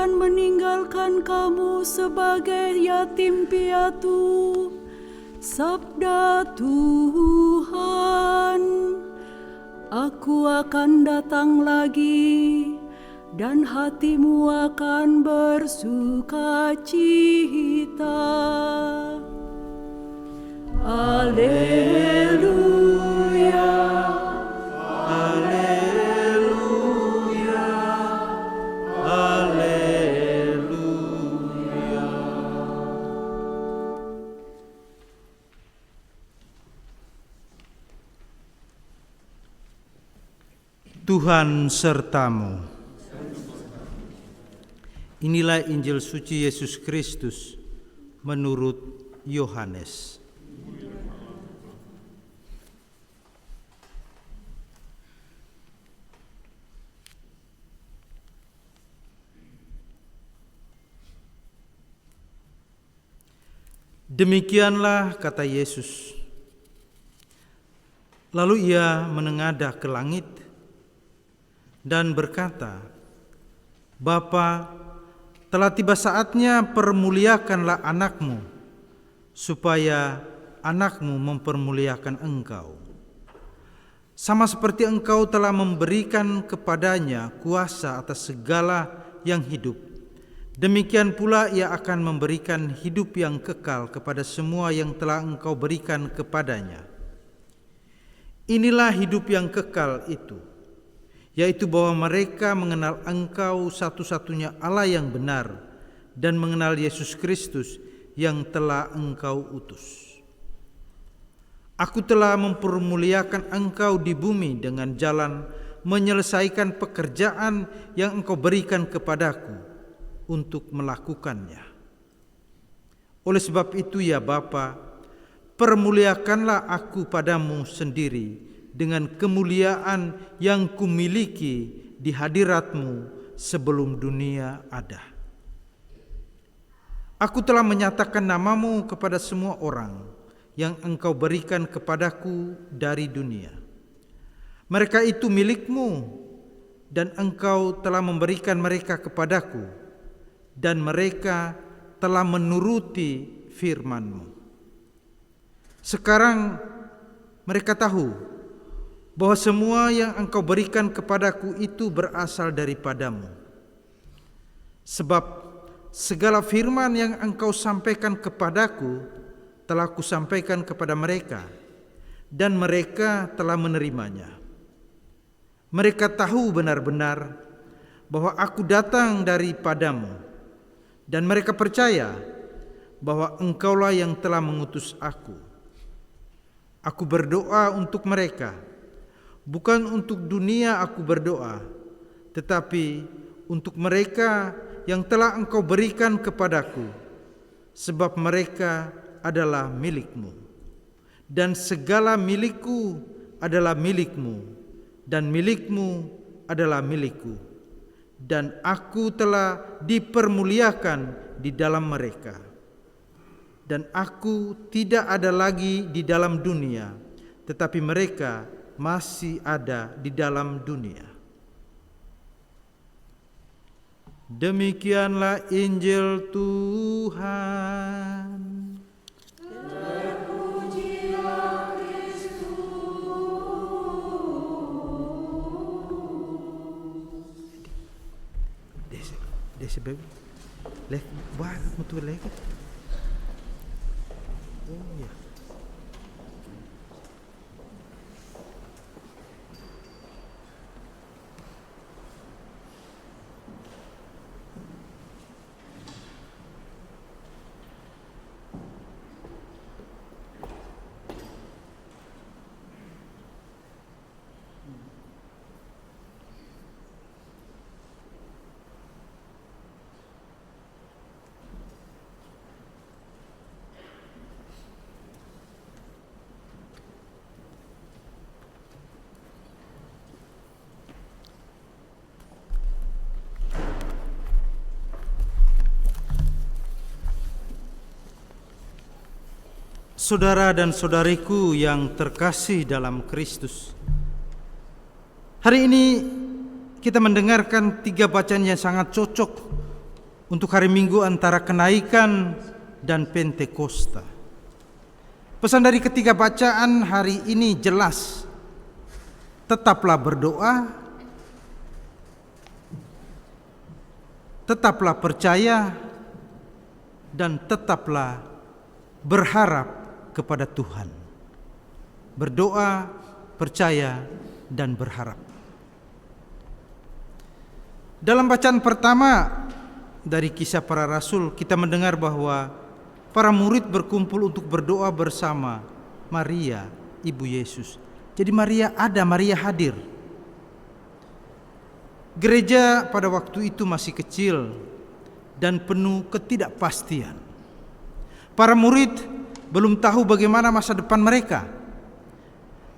akan meninggalkan kamu sebagai yatim piatu. Sabda Tuhan. Aku akan datang lagi, dan hatimu akan bersuka cita. Haleluya, haleluya, haleluya. Tuhan sertamu. Inilah Injil suci Yesus Kristus menurut Yohanes. Demikianlah kata Yesus. Lalu ia menengadah ke langit dan berkata, Bapa, telah tiba saatnya permuliakanlah anakmu, supaya anakmu mempermuliakan engkau. Sama seperti engkau telah memberikan kepadanya kuasa atas segala yang hidup, demikian pula ia akan memberikan hidup yang kekal kepada semua yang telah engkau berikan kepadanya. Inilah hidup yang kekal itu, yaitu bahwa mereka mengenal engkau satu-satunya Allah yang benar dan mengenal Yesus Kristus yang telah engkau utus. Aku telah mempermuliakan engkau di bumi dengan jalan menyelesaikan pekerjaan yang engkau berikan kepadaku untuk melakukannya. Oleh sebab itu ya Bapa, permuliakanlah aku padamu sendiri dengan kemuliaan yang kumiliki di hadiratmu sebelum dunia ada. Aku telah menyatakan namamu kepada semua orang yang engkau berikan kepadaku dari dunia. Mereka itu milikmu, dan engkau telah memberikan mereka kepadaku, dan mereka telah menuruti firman-Mu. Sekarang mereka tahu bahwa semua yang engkau berikan kepadaku itu berasal daripadamu. Sebab segala firman yang engkau sampaikan kepadaku telah kusampaikan kepada mereka, dan mereka telah menerimanya. Mereka tahu benar-benar bahwa aku datang daripadamu, dan mereka percaya bahwa engkaulah yang telah mengutus aku. Aku berdoa untuk mereka, bukan untuk dunia aku berdoa, tetapi untuk mereka yang telah engkau berikan kepadaku, sebab mereka adalah milikmu, dan segala milikku adalah milikmu, dan milikmu adalah milikku, dan aku telah dipermuliakan di dalam mereka. Dan aku tidak ada lagi di dalam dunia, tetapi mereka masih ada di dalam dunia. Demikianlah Injil Tuhan. Terpujilah Kristus. Desse baby. Lek, waar moeten we leggen? Oh ja. Saudara dan saudariku yang terkasih dalam Kristus, hari ini kita mendengarkan 3 bacaan yang sangat cocok untuk hari Minggu antara kenaikan dan Pentakosta. Pesan dari ketiga bacaan hari ini jelas. Tetaplah berdoa, tetaplah percaya, dan tetaplah berharap kepada Tuhan. Berdoa, percaya, dan berharap. Dalam bacaan pertama dari Kisah Para Rasul, kita mendengar bahwa para murid berkumpul untuk berdoa bersama Maria, ibu Yesus. Jadi Maria ada, Maria hadir. Gereja pada waktu itu masih kecil dan penuh ketidakpastian. Para murid belum tahu bagaimana masa depan mereka.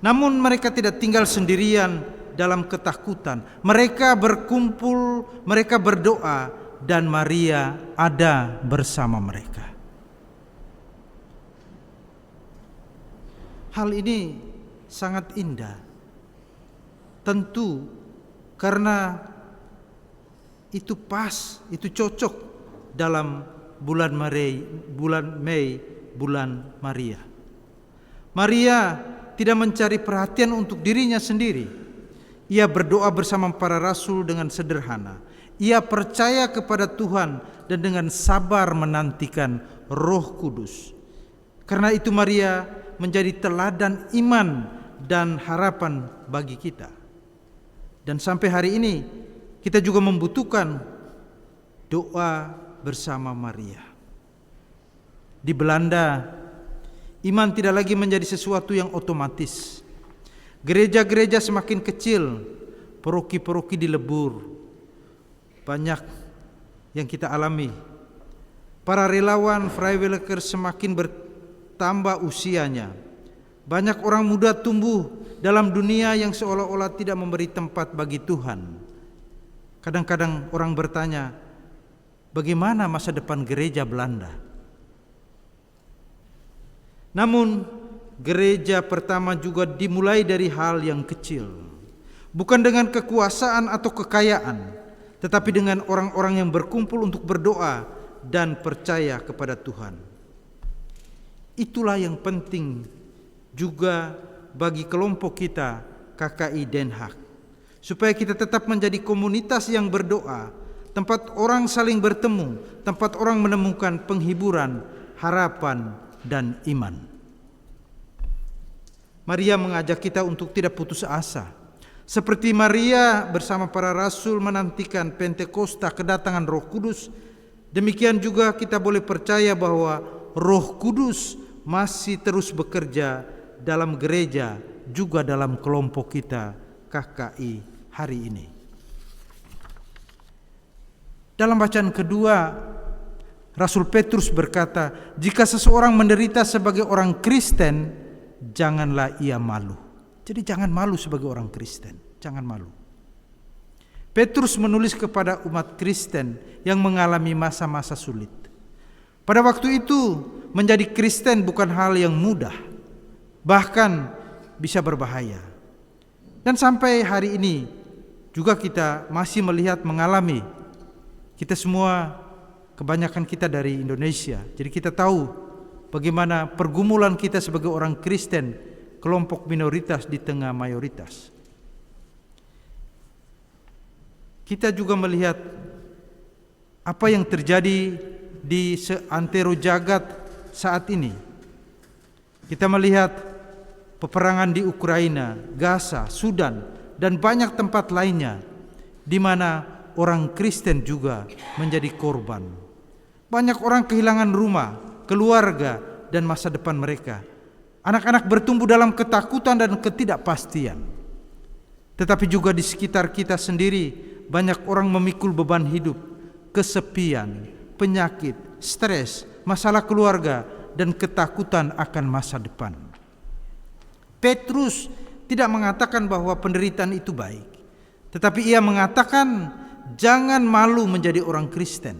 Namun mereka tidak tinggal sendirian dalam ketakutan. Mereka berkumpul, mereka berdoa, dan Maria ada bersama mereka. Hal ini sangat indah. Tentu karena itu pas, itu cocok dalam bulan Mei, bulan Maria. Maria tidak mencari perhatian untuk dirinya sendiri. Ia berdoa bersama para rasul dengan sederhana. Ia percaya kepada Tuhan dan dengan sabar menantikan Roh Kudus. Karena itu Maria menjadi teladan iman dan harapan bagi kita. Dan sampai hari ini kita juga membutuhkan doa bersama Maria. Di Belanda, iman tidak lagi menjadi sesuatu yang otomatis. Gereja-gereja semakin kecil, paroki-paroki dilebur. Banyak yang kita alami. Para relawan Vrijwilliger semakin bertambah usianya. Banyak orang muda tumbuh dalam dunia yang seolah-olah tidak memberi tempat bagi Tuhan. Kadang-kadang orang bertanya, bagaimana masa depan gereja Belanda? Namun gereja pertama juga dimulai dari hal yang kecil. Bukan dengan kekuasaan atau kekayaan, tetapi dengan orang-orang yang berkumpul untuk berdoa dan percaya kepada Tuhan. Itulah yang penting juga bagi kelompok kita KKI Den Haag, supaya kita tetap menjadi komunitas yang berdoa, tempat orang saling bertemu, tempat orang menemukan penghiburan, harapan, dan iman. Maria mengajak kita untuk tidak putus asa. Seperti Maria bersama para rasul menantikan Pentakosta, kedatangan Roh Kudus, demikian juga kita boleh percaya bahwa Roh Kudus masih terus bekerja dalam gereja, juga dalam kelompok kita KKI hari ini. Dalam bacaan kedua, Rasul Petrus berkata, jika seseorang menderita sebagai orang Kristen, janganlah ia malu. Jadi jangan malu sebagai orang Kristen, jangan malu. Petrus menulis kepada umat Kristen yang mengalami masa-masa sulit. Pada waktu itu, menjadi Kristen bukan hal yang mudah, bahkan bisa berbahaya. Dan sampai hari ini juga kita masih melihat, mengalami. Kita semua, kebanyakan kita dari Indonesia, jadi kita tahu bagaimana pergumulan kita sebagai orang Kristen, kelompok minoritas di tengah mayoritas. Kita juga melihat apa yang terjadi di seantero jagat saat ini. Kita melihat peperangan di Ukraina, Gaza, Sudan, dan banyak tempat lainnya di mana orang Kristen juga menjadi korban. Banyak orang kehilangan rumah, keluarga, dan masa depan mereka. Anak-anak bertumbuh dalam ketakutan dan ketidakpastian. Tetapi juga di sekitar kita sendiri, banyak orang memikul beban hidup, kesepian, penyakit, stres, masalah keluarga, dan ketakutan akan masa depan. Petrus tidak mengatakan bahwa penderitaan itu baik, tetapi ia mengatakan jangan malu menjadi orang Kristen.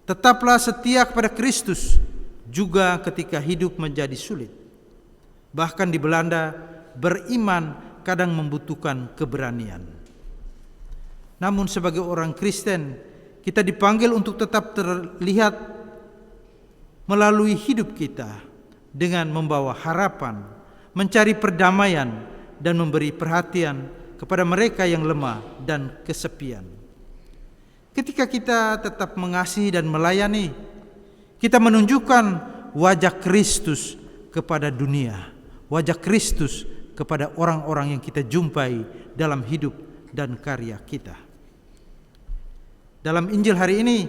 Tetaplah setia kepada Kristus juga ketika hidup menjadi sulit. Bahkan di Belanda, beriman kadang membutuhkan keberanian. Namun sebagai orang Kristen, kita dipanggil untuk tetap terlihat melalui hidup kita dengan membawa harapan, mencari perdamaian, dan memberi perhatian kepada mereka yang lemah dan kesepian. Ketika kita tetap mengasihi dan melayani, kita menunjukkan wajah Kristus kepada dunia, wajah Kristus kepada orang-orang yang kita jumpai dalam hidup dan karya kita. Dalam Injil hari ini,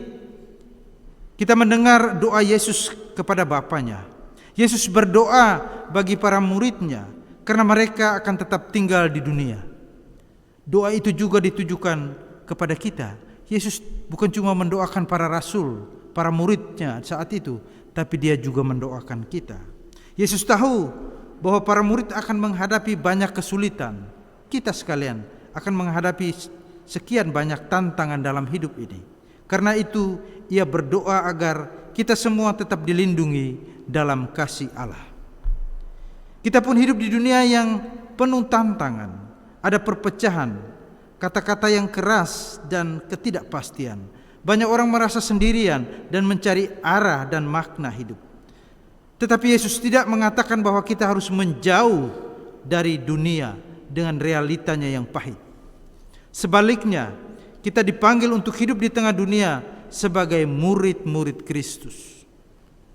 kita mendengar doa Yesus kepada Bapanya. Yesus berdoa bagi para muridnya karena mereka akan tetap tinggal di dunia. Doa itu juga ditujukan kepada kita. Yesus bukan cuma mendoakan para rasul, para muridnya saat itu, tapi dia juga mendoakan kita. Yesus tahu bahwa para murid akan menghadapi banyak kesulitan. Kita sekalian akan menghadapi sekian banyak tantangan dalam hidup ini. Karena itu, ia berdoa agar kita semua tetap dilindungi dalam kasih Allah. Kita pun hidup di dunia yang penuh tantangan, ada perpecahan, kata-kata yang keras dan ketidakpastian. Banyak orang merasa sendirian dan mencari arah dan makna hidup. Tetapi Yesus tidak mengatakan bahwa kita harus menjauh dari dunia dengan realitanya yang pahit. Sebaliknya, kita dipanggil untuk hidup di tengah dunia sebagai murid-murid Kristus.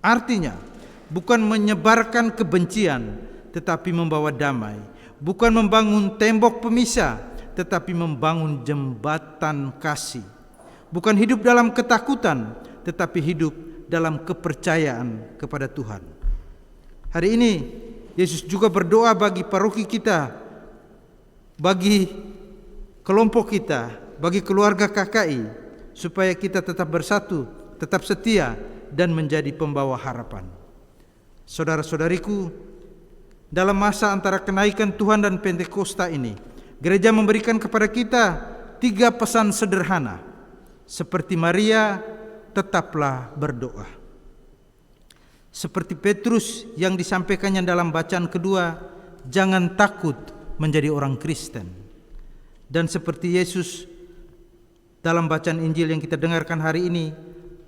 Artinya, bukan menyebarkan kebencian, tetapi membawa damai. Bukan membangun tembok pemisah, tetapi membangun jembatan kasih. Bukan hidup dalam ketakutan, tetapi hidup dalam kepercayaan kepada Tuhan. Hari ini, Yesus juga berdoa bagi paroki kita, bagi kelompok kita, bagi keluarga KKI, supaya kita tetap bersatu, tetap setia, dan menjadi pembawa harapan. Saudara-saudariku, dalam masa antara kenaikan Tuhan dan Pentakosta ini, gereja memberikan kepada kita 3 pesan sederhana. Seperti Maria, tetaplah berdoa. Seperti Petrus yang disampaikannya dalam bacaan kedua, jangan takut menjadi orang Kristen. Dan seperti Yesus dalam bacaan Injil yang kita dengarkan hari ini,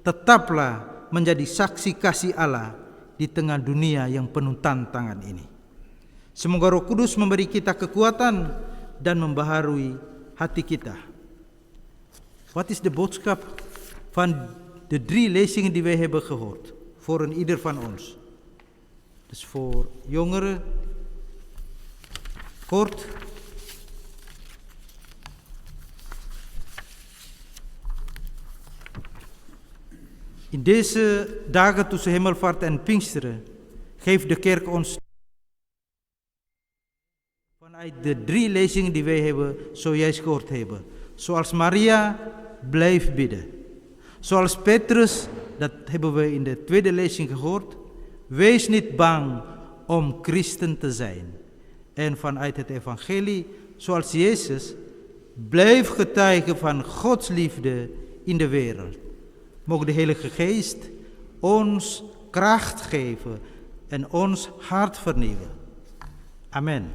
tetaplah menjadi saksi kasih Allah di tengah dunia yang penuh tantangan ini. Semoga Roh Kudus memberi kita kekuatan dan membaharui hati kita. Wat is de boodschap van de 3 lezingen die wij hebben gehoord? Voor een ieder van ons. Dus voor jongeren, kort. In deze dagen tussen Hemelvaart en Pinksteren geeft de kerk ons vanuit de 3 lezingen die wij zojuist gehoord hebben. Zoals Maria, blijf bidden. Zoals Petrus, dat hebben we in de 2e lezing gehoord. Wees niet bang om christen te zijn. En vanuit het evangelie, zoals Jezus, blijf getuigen van Gods liefde in de wereld. Mogen de Heilige Geest ons kracht geven en ons hart vernieuwen. Amen.